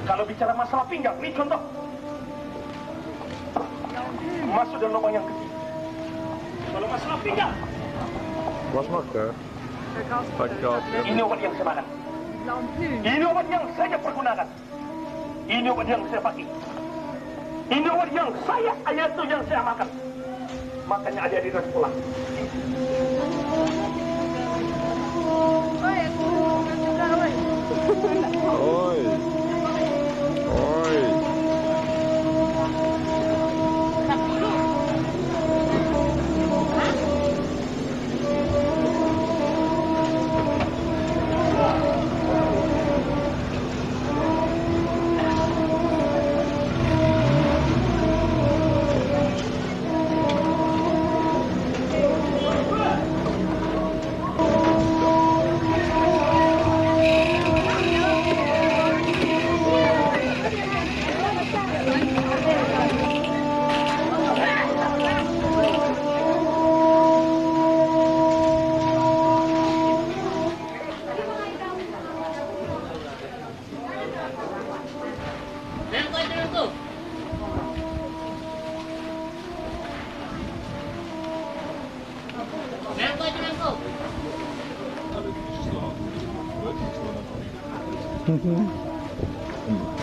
Kalau bicara masalah pinggang, ini contoh. Masuk dalam lubang yang kecil. Kalau masalah pinggang. Wat smaken? Ini obat yang saya makan. Ini obat yang saya pergunakan. Ini obat yang saya pakai. Ini obat yang saya, itu yang saya makan. Makanya adik-adik harus pulang. Oi. Oi. Mm-hmm.